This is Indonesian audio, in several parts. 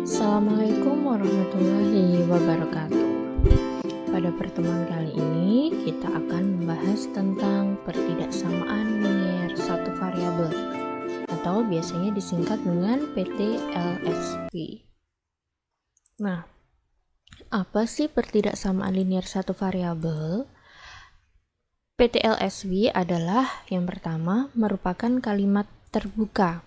Assalamualaikum warahmatullahi wabarakatuh. Pada pertemuan kali ini kita akan membahas tentang pertidaksamaan linier satu variabel atau biasanya disingkat dengan PTLSV. Nah, apa sih pertidaksamaan linier satu variabel? PTLSV adalah yang pertama merupakan kalimat terbuka,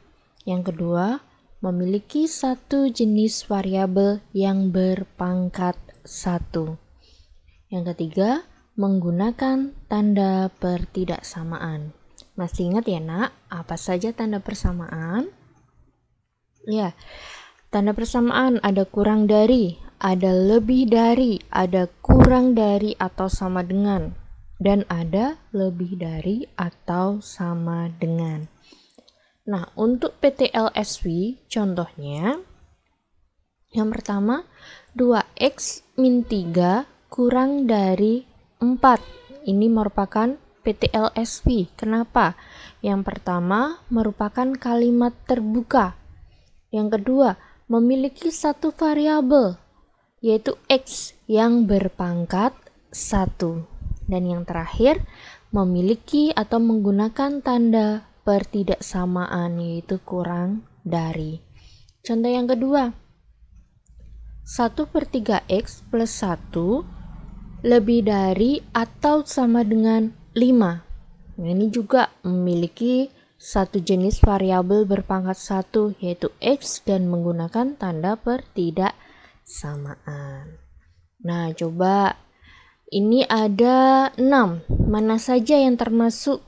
yang kedua memiliki satu jenis variabel yang berpangkat 1. Yang ketiga, menggunakan tanda pertidaksamaan. Masih ingat ya nak, apa saja tanda persamaan? Ya, tanda persamaan ada kurang dari, ada lebih dari, ada kurang dari atau sama dengan, dan ada lebih dari atau sama dengan. Nah, untuk PTLSV contohnya, yang pertama 2x min 3 kurang dari 4. Ini merupakan PTLSV. Kenapa? Yang pertama merupakan kalimat terbuka. Yang kedua, memiliki satu variabel, yaitu x yang berpangkat 1. Dan yang terakhir, memiliki atau menggunakan tanda pertidaksamaan, yaitu kurang dari. Contoh yang kedua, 1/3x plus 1 lebih dari atau sama dengan 5. Nah, ini juga memiliki satu jenis variabel berpangkat 1, yaitu x, dan menggunakan tanda pertidaksamaan. Nah, coba ini ada 6. Mana saja yang termasuk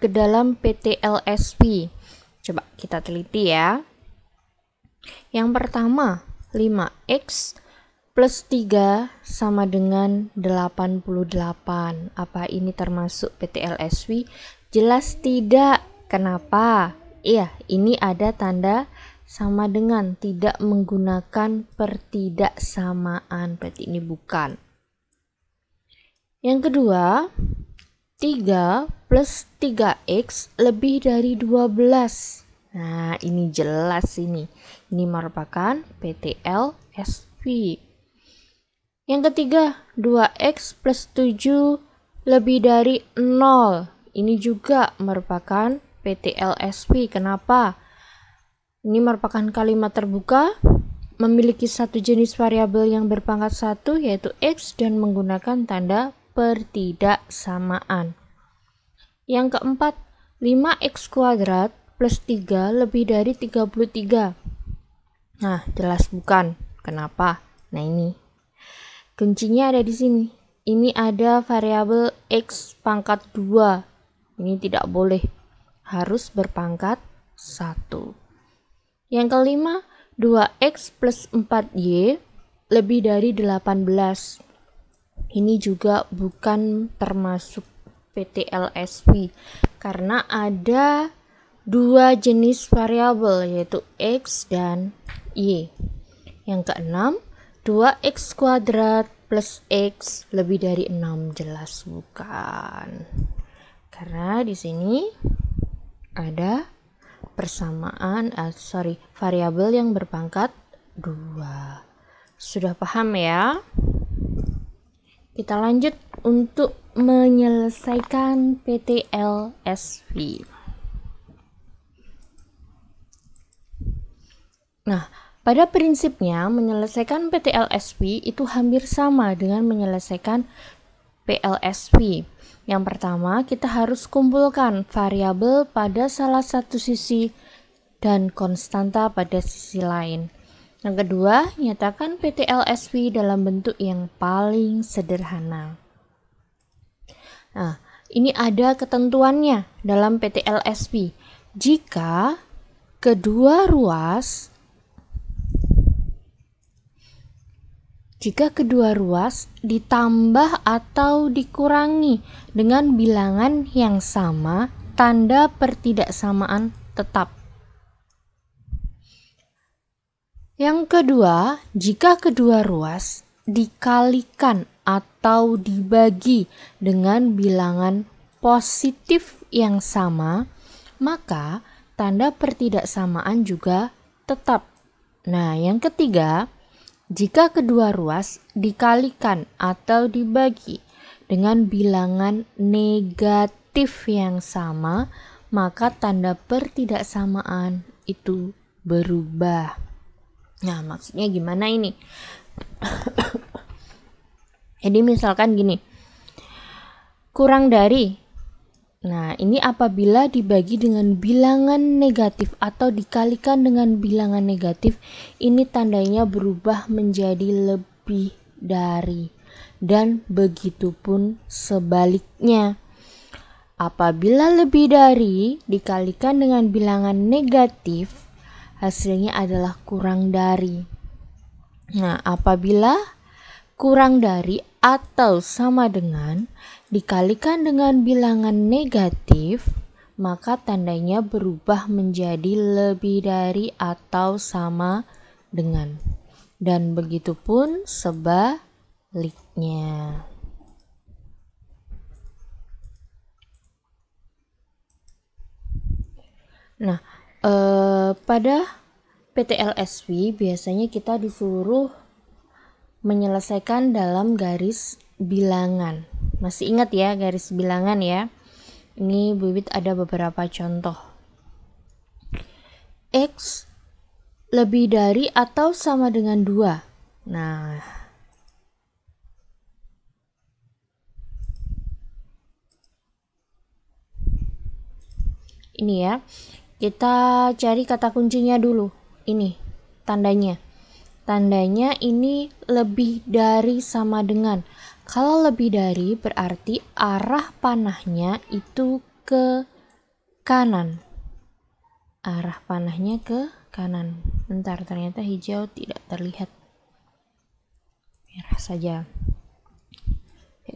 ke dalam PTLSV? Coba kita teliti ya. Yang pertama, 5x plus 3 sama dengan 88. Apa ini termasuk PTLSV? Jelas tidak. Kenapa? Iya, ini ada tanda sama dengan, tidak menggunakan pertidaksamaan. Berarti ini bukan. Yang kedua, 3 plus 3x lebih dari 12. Nah, ini jelas ini. Ini merupakan PTLSV. Yang ketiga, 2x plus 7 lebih dari 0. Ini juga merupakan PTLSV. Kenapa? Ini merupakan kalimat terbuka, memiliki satu jenis variabel yang berpangkat 1, yaitu x, dan menggunakan tanda pertidaksamaan. Yang keempat, 5x kuadrat plus 3 lebih dari 33. Nah, jelas bukan. Kenapa? Nah, ini kuncinya ada di sini. Ini ada variabel x pangkat 2. Ini tidak boleh, harus berpangkat 1. Yang kelima, 2x plus 4y lebih dari 18. Ini juga bukan termasuk PTLSV karena ada dua jenis variabel, yaitu x dan y. Yang keenam, 2x kuadrat plus x lebih dari 6. Jelas bukan. Karena di sini ada persamaan variabel yang berpangkat 2. Sudah paham ya? Kita lanjut untuk menyelesaikan PTLSV. Nah, pada prinsipnya menyelesaikan PTLSV itu hampir sama dengan menyelesaikan PLSV. Yang pertama, kita harus kumpulkan variabel pada salah satu sisi dan konstanta pada sisi lain. Yang kedua, nyatakan PTLSV dalam bentuk yang paling sederhana. Nah, ini ada ketentuannya dalam PTLSV. Jika kedua ruas ditambah atau dikurangi dengan bilangan yang sama, tanda pertidaksamaan tetap. Yang kedua, jika kedua ruas dikalikan atau dibagi dengan bilangan positif yang sama, maka tanda pertidaksamaan juga tetap. Nah, yang ketiga, jika kedua ruas dikalikan atau dibagi dengan bilangan negatif yang sama, maka tanda pertidaksamaan itu berubah. Nah, maksudnya gimana ini? Jadi misalkan gini, kurang dari. Nah, ini apabila dibagi dengan bilangan negatif atau dikalikan dengan bilangan negatif, ini tandanya berubah menjadi lebih dari. Dan begitu pun sebaliknya. Apabila lebih dari dikalikan dengan bilangan negatif, hasilnya adalah kurang dari. Nah, apabila kurang dari atau sama dengan dikalikan dengan bilangan negatif, maka tandanya berubah menjadi lebih dari atau sama dengan. Dan begitu pun sebaliknya. Nah, pada PTLSW biasanya kita disuruh menyelesaikan dalam garis bilangan. Masih ingat ya garis bilangan ya? Ini Bu Wit ada beberapa contoh. X lebih dari atau sama dengan 2. Nah, ini ya. Kita cari kata kuncinya dulu. Ini tandanya. Tandanya ini lebih dari sama dengan. Kalau lebih dari berarti arah panahnya itu ke kanan. Arah panahnya ke kanan. Bentar, ternyata hijau tidak terlihat. Merah saja.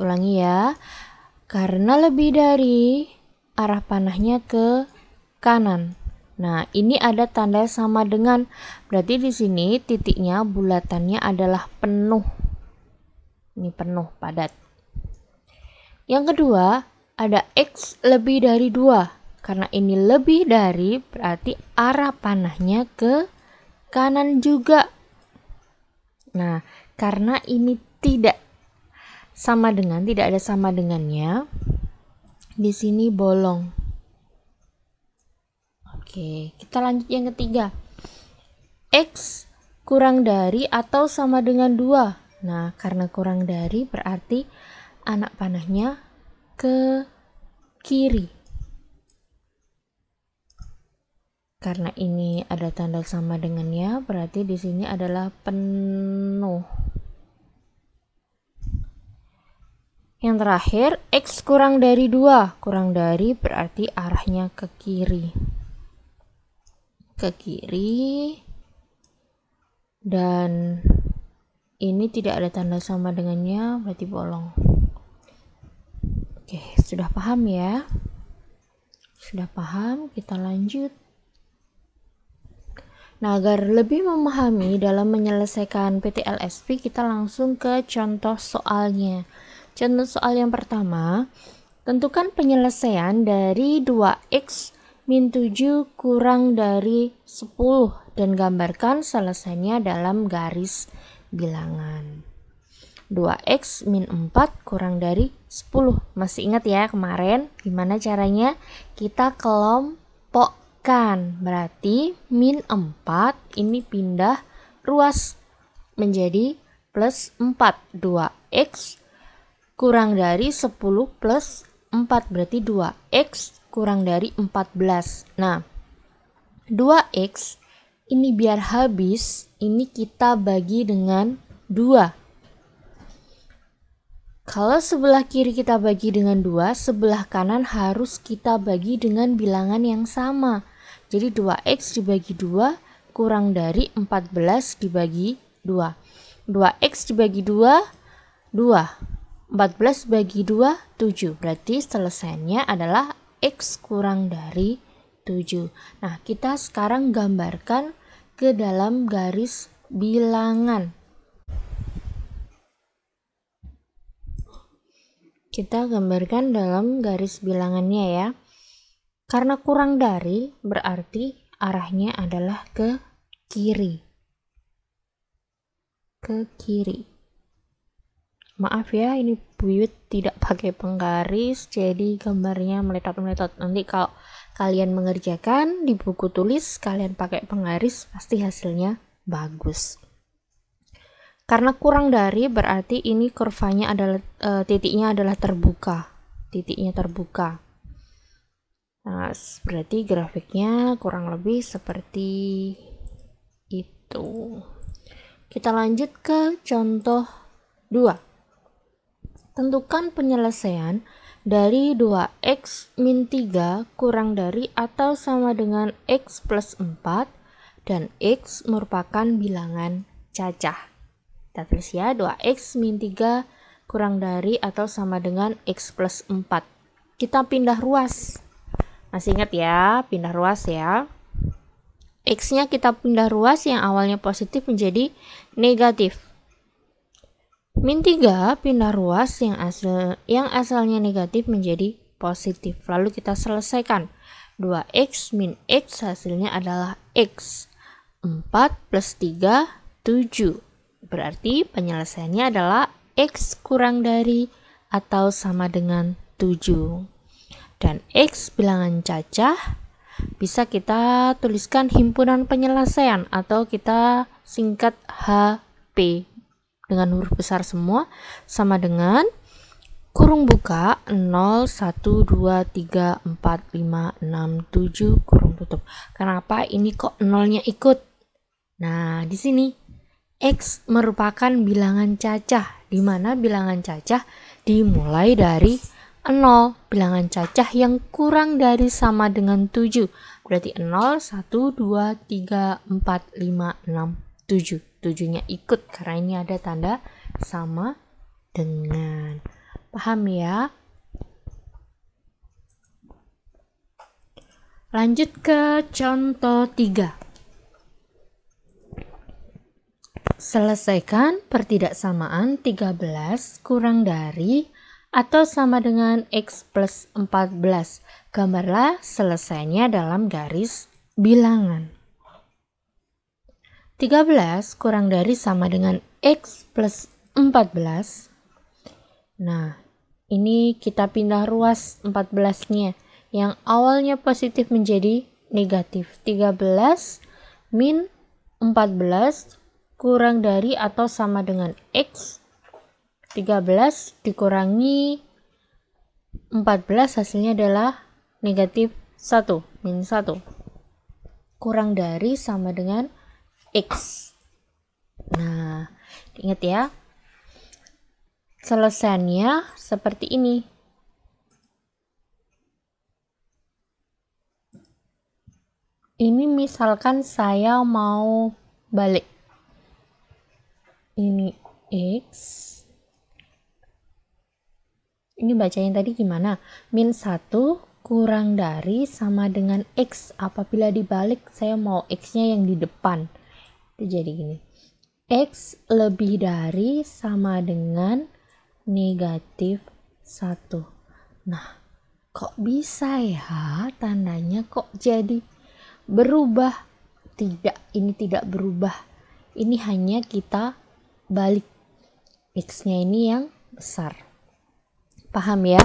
Ulangi ya. Karena lebih dari, arah panahnya ke kanan. Nah, ini ada tanda sama dengan. Berarti di sini titiknya bulatannya adalah penuh. Ini penuh, padat. Yang kedua, ada X lebih dari 2. Karena ini lebih dari, berarti arah panahnya ke kanan juga. Nah, karena ini tidak sama dengan, tidak ada sama dengannya, di sini bolong. Oke, kita lanjut yang ketiga. X kurang dari atau sama dengan 2. Nah, karena kurang dari berarti anak panahnya ke kiri. Karena ini ada tanda sama dengannya, berarti di sini adalah penuh. Yang terakhir, X kurang dari 2. Kurang dari berarti arahnya ke kiri. Ke kiri. Dan ini tidak ada tanda sama dengannya, berarti bolong. Oke, sudah paham ya? Sudah paham, kita lanjut. Nah, agar lebih memahami dalam menyelesaikan PTLSP, kita langsung ke contoh soalnya. Contoh soal yang pertama, tentukan penyelesaian dari 2x min 7 kurang dari 10 dan gambarkan selesainya dalam garis bilangan. 2x min 4 kurang dari 10. Masih ingat ya kemarin gimana caranya? Kita kelompokkan. Berarti min 4 ini pindah ruas menjadi plus 4. 2x kurang dari 10 plus 4 berarti 2x kurang dari 14. Nah, 2x ini biar habis, ini kita bagi dengan 2. Kalau sebelah kiri kita bagi dengan 2, sebelah kanan harus kita bagi dengan bilangan yang sama. Jadi 2x dibagi 2 kurang dari 14 dibagi 2. 2x dibagi 2, 2. 14 bagi 2, 7. Berarti selesainya adalah x kurang dari 7. Nah, kita sekarang gambarkan ke dalam garis bilangan. Kita gambarkan dalam garis bilangannya ya. Karena kurang dari berarti arahnya adalah ke kiri. Ke kiri. Maaf ya, ini Wiwit tidak pakai penggaris, jadi gambarnya meletot-meletot. Nanti kalau kalian mengerjakan di buku tulis, kalian pakai penggaris, pasti hasilnya bagus. Karena kurang dari berarti ini kurvanya adalah titiknya adalah terbuka. Titiknya terbuka. Nah, berarti grafiknya kurang lebih seperti itu. Kita lanjut ke contoh 2. Tentukan penyelesaian dari 2x min 3 kurang dari atau sama dengan x plus 4 dan x merupakan bilangan cacah. Kita tulis ya, 2x min 3 kurang dari atau sama dengan x plus 4. Kita pindah ruas. Masih ingat ya, pindah ruas ya. X-nya kita pindah ruas yang awalnya positif menjadi negatif. Min 3 pindah ruas yang asalnya negatif menjadi positif. Lalu kita selesaikan. 2x min x hasilnya adalah x. 4 plus 3, 7. Berarti penyelesaiannya adalah x kurang dari atau sama dengan 7. Dan x bilangan cacah bisa kita tuliskan himpunan penyelesaian atau kita singkat HP dengan huruf besar semua, sama dengan kurung buka 0, 1, 2, 3, 4, 5, 6, 7 kurung tutup. Kenapa ini kok nolnya ikut? Nah, di sini x merupakan bilangan cacah, di mana bilangan cacah dimulai dari 0, bilangan cacah yang kurang dari sama dengan 7. Berarti 0, 1, 2, 3, 4, 5, 6, 7. 7-nya ikut karena ini ada tanda sama dengan. Paham ya? Lanjut ke contoh 3. Selesaikan pertidaksamaan 13 kurang dari atau sama dengan x plus 14. Gambarlah selesainya dalam garis bilangan. 13 kurang dari sama dengan x plus 14. Nah, ini kita pindah ruas 14-nya. Yang awalnya positif menjadi negatif. 13 min 14 kurang dari atau sama dengan x. 13 dikurangi 14 hasilnya adalah negatif 1, min 1. Kurang dari sama dengan x. Nah, ingat ya. Selesaiannya seperti ini. Ini misalkan saya mau balik. Ini x. Ini bacain tadi gimana? Min 1 kurang dari sama dengan x. Apabila dibalik, saya mau x-nya yang di depan. Jadi gini, x lebih dari sama dengan negatif 1. Nah, kok bisa ya tandanya kok jadi berubah? Tidak, ini tidak berubah. Ini hanya kita balik. X-nya ini yang besar. Paham ya?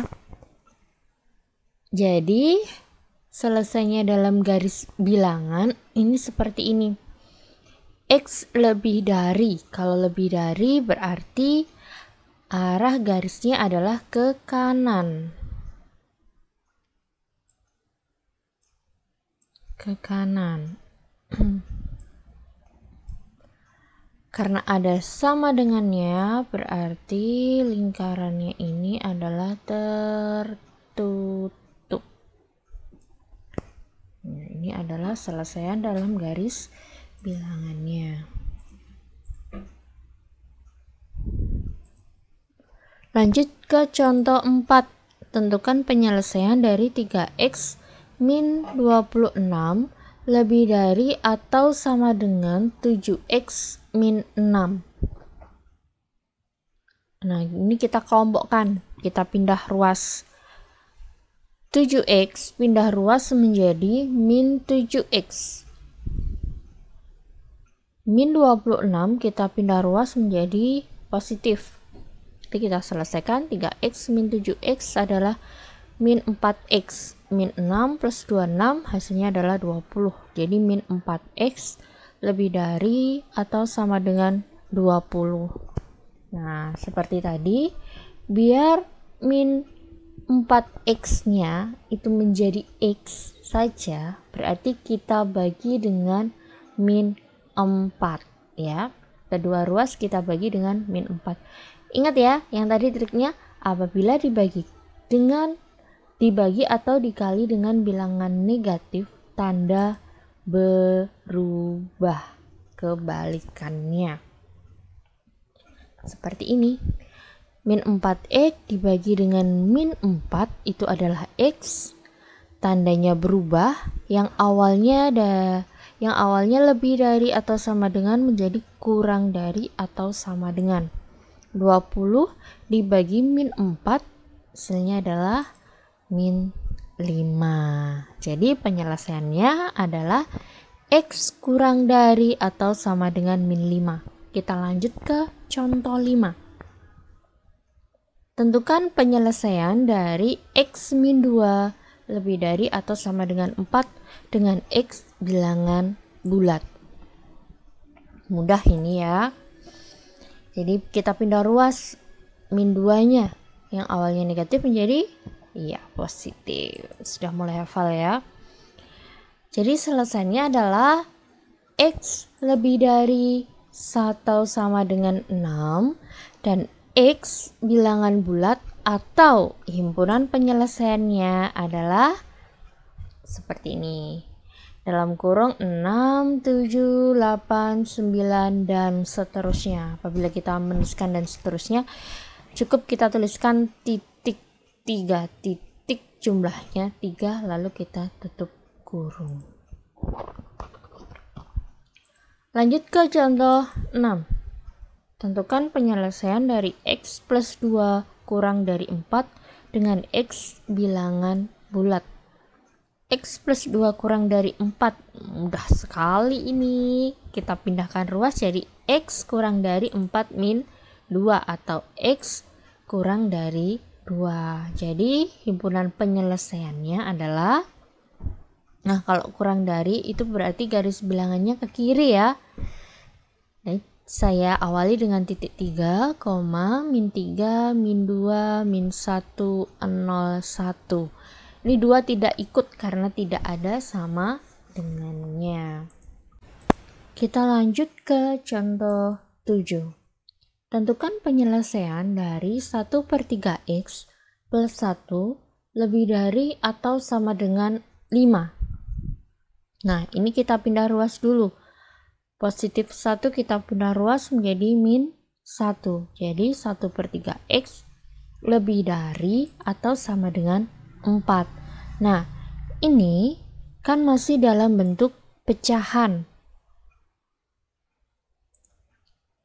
Jadi, selesainya dalam garis bilangan ini seperti ini. X lebih dari, kalau lebih dari berarti arah garisnya adalah ke kanan. Ke kanan. Karena ada sama dengannya, berarti lingkarannya ini adalah tertutup. Nah, ini adalah selesaian dalam garis bilangannya. Lanjut ke contoh 4. Tentukan penyelesaian dari 3x min 26 lebih dari atau sama dengan 7x min 6. Nah, ini kita kelompokkan, kita pindah ruas. 7x pindah ruas menjadi min 7x. Min 26 kita pindah ruas menjadi positif. Jadi kita selesaikan 3x min 7x adalah min 4x. Min 6 plus 26 hasilnya adalah 20. Jadi min 4x lebih dari atau sama dengan 20. Nah, seperti tadi, biar min 4x-nya itu menjadi x saja, berarti kita bagi dengan min 4 ya. Kedua ruas kita bagi dengan min 4. Ingat ya, yang tadi triknya apabila dibagi atau dikali dengan bilangan negatif, tanda berubah kebalikannya. Seperti ini. Min 4x dibagi dengan min 4 itu adalah x. Tandanya berubah, yang awalnya lebih dari atau sama dengan menjadi kurang dari atau sama dengan. 20 dibagi min 4 hasilnya adalah min 5. Jadi penyelesaiannya adalah x kurang dari atau sama dengan min 5. Kita lanjut ke contoh 5. Tentukan penyelesaian dari x min 2 lebih dari atau sama dengan 4 dengan x bilangan bulat. Mudah ini ya. Jadi kita pindah ruas min 2-nya yang awalnya negatif menjadi positif. Sudah mulai hafal ya. Jadi selesainya adalah x lebih dari atau sama dengan 6 dan x bilangan bulat atau himpunan penyelesaiannya adalah seperti ini. Dalam kurung 6, 7, 8, 9 dan seterusnya. Apabila kita menuliskan dan seterusnya, cukup kita tuliskan titik 3, titik jumlahnya 3 lalu kita tutup kurung. Lanjut ke contoh 6. Tentukan penyelesaian dari x plus 2 kurang dari 4 dengan x bilangan bulat. X plus 2 kurang dari 4. Mudah sekali ini. Kita pindahkan ruas jadi x kurang dari 4 min 2 atau x kurang dari 2. Jadi himpunan penyelesaiannya adalah, nah kalau kurang dari itu berarti garis bilangannya ke kiri ya. Saya awali dengan titik 3, min 3, min 2, min 1, 0, 1. Ini 2 tidak ikut karena tidak ada sama dengannya. Kita lanjut ke contoh 7. Tentukan penyelesaian dari 1/3x plus 1 lebih dari atau sama dengan 5. Nah, ini kita pindah ruas dulu. Positif 1 kita pindah ruas menjadi min 1. Jadi 1/3x lebih dari atau sama dengan 4. Nah, ini kan masih dalam bentuk pecahan.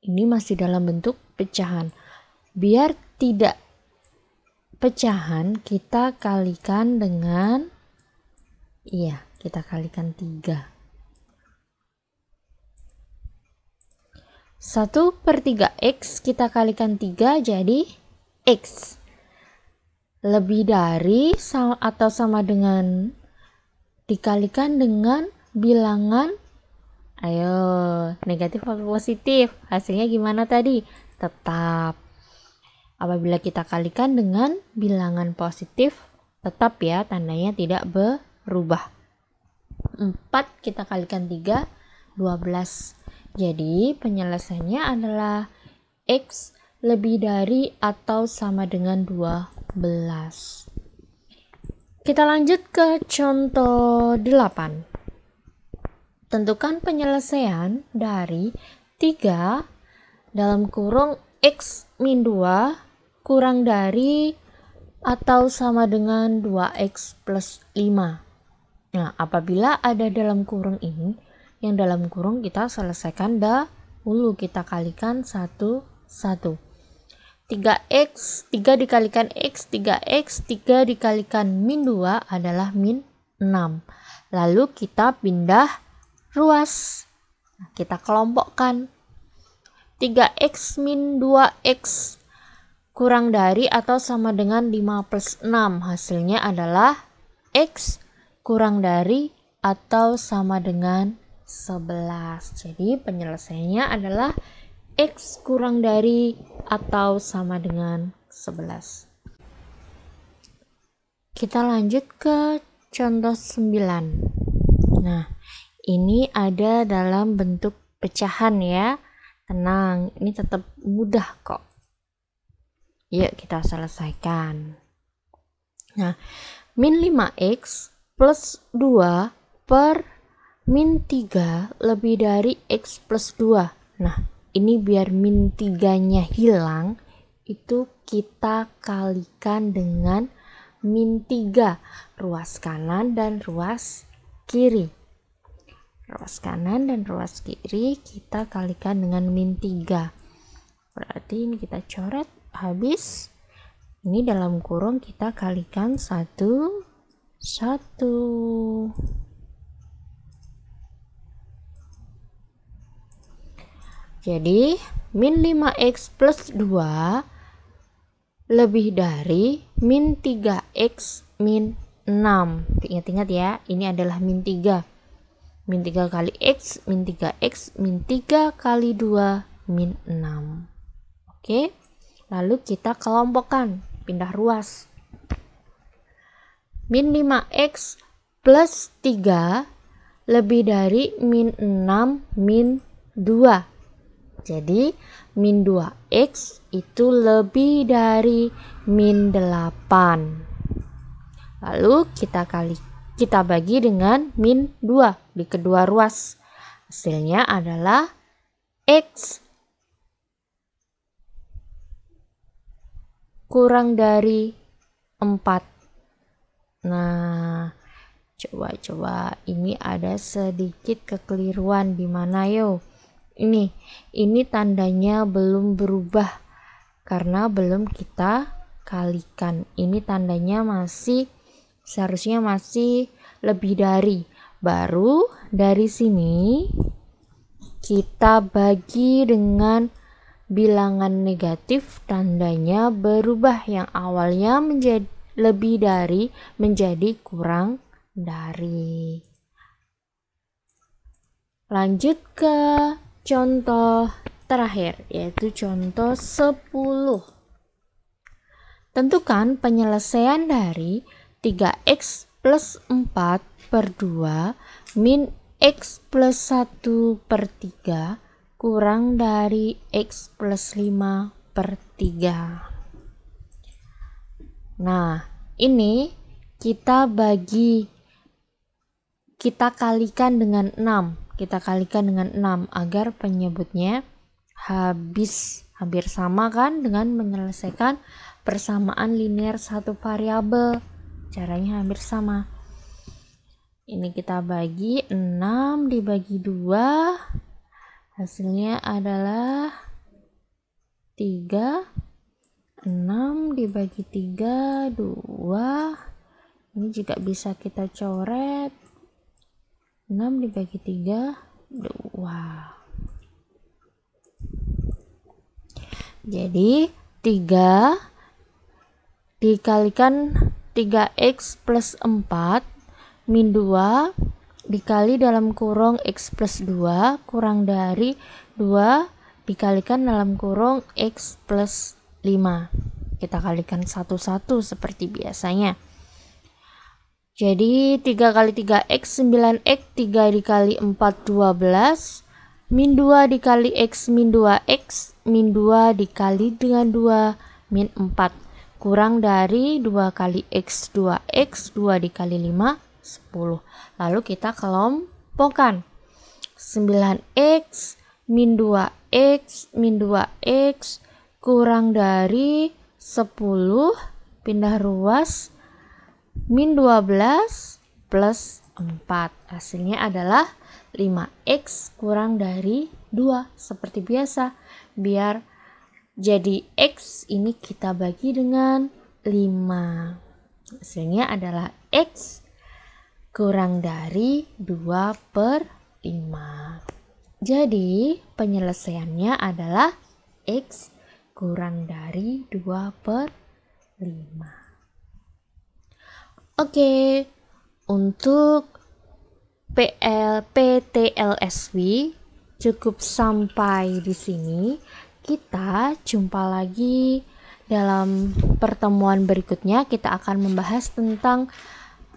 Ini masih dalam bentuk pecahan. Biar tidak pecahan, kita kalikan dengan, kita kalikan 3. 1/3x kita kalikan 3 jadi x lebih dari atau sama dengan dikalikan dengan bilangan, negatif atau positif, hasilnya gimana tadi? Tetap. Apabila kita kalikan dengan bilangan positif, tetap ya, tandanya tidak berubah. 4 kita kalikan 3, 12. Jadi penyelesaiannya adalah x lebih dari atau sama dengan 12. Kita lanjut ke contoh 8. Tentukan penyelesaian dari 3 dalam kurung x min 2 kurang dari atau sama dengan 2x plus 5. Nah, apabila ada dalam kurung ini, yang dalam kurung kita selesaikan kita kalikan 1, 1. 3x, 3 dikalikan x, 3x, 3 dikalikan min 2 adalah min 6. Lalu kita pindah ruas. Nah, kita kelompokkan. 3x min 2x kurang dari atau sama dengan 5 plus 6. Hasilnya adalah x kurang dari atau sama dengan 11. Jadi penyelesaiannya adalah x kurang dari atau sama dengan 11. Kita lanjut ke contoh 9. Nah, ini ada dalam bentuk pecahan ya. Tenang, ini tetap mudah kok. Yuk kita selesaikan. Nah, min 5x plus 2 per min 3 lebih dari x plus 2. Nah, ini biar min 3-nya hilang, itu kita kalikan dengan min 3, ruas kanan dan ruas kiri. Ruas kanan dan ruas kiri kita kalikan dengan min 3. Berarti ini kita coret habis. Ini dalam kurung kita kalikan 1, 1. Jadi, min 5x plus 2 lebih dari min 3x min 6. Ingat-ingat ya, ini adalah min 3. Min 3 kali x, min 3x, min 3 kali 2, min 6. Oke, lalu kita kelompokkan, pindah ruas. Min 5x plus 3 lebih dari min 6 min 2. Jadi min 2x itu lebih dari min 8. Lalu kita bagi dengan min 2 di kedua ruas. Hasilnya adalah x kurang dari 4. Nah, coba ini ada sedikit kekeliruan di mana yo? Ini tandanya belum berubah karena belum kita kalikan. Ini tandanya seharusnya masih lebih dari. Baru dari sini kita bagi dengan bilangan negatif, tandanya berubah, yang awalnya menjadi lebih dari menjadi kurang dari. Lanjut ke contoh terakhir, yaitu contoh 10. Tentukan penyelesaian dari 3x plus 4 per 2 min x plus 1 per 3 kurang dari x plus 5 per 3. Nah, ini kita kalikan dengan 6. Kita kalikan dengan 6 agar penyebutnya hampir sama kan dengan menyelesaikan persamaan linear satu variabel. Caranya hampir sama. Ini kita bagi 6 dibagi 2. Hasilnya adalah 3. 6 dibagi 3, 2. Ini juga bisa kita coret. 6 dibagi 3, 2. Jadi 3 dikalikan 3x plus 4 min 2 dikali dalam kurung x plus 2 kurang dari 2 dikalikan dalam kurung x plus 5. Kita kalikan satu-satu seperti biasanya. Jadi 3 kali 3x 9x, 3 dikali 4 12, min 2 dikali x min 2x, min 2 dikali dengan 2 min 4, kurang dari 2 kali x 2x, 2 dikali 5 10. Lalu kita kelompokkan. 9x min 2x min 2x kurang dari 10, pindah ruas, min 12 plus 4. Hasilnya adalah 5x kurang dari 2 seperti biasa. Biar jadi x ini kita bagi dengan 5. Hasilnya adalah x kurang dari 2/5. Jadi penyelesaiannya adalah x kurang dari 2/5. Oke, untuk PTLSW cukup sampai di sini. Kita jumpa lagi dalam pertemuan berikutnya. Kita akan membahas tentang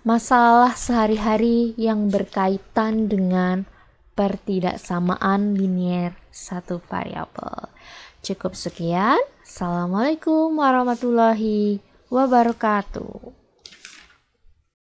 masalah sehari-hari yang berkaitan dengan pertidaksamaan linier satu variabel. Cukup sekian. Assalamualaikum warahmatullahi wabarakatuh.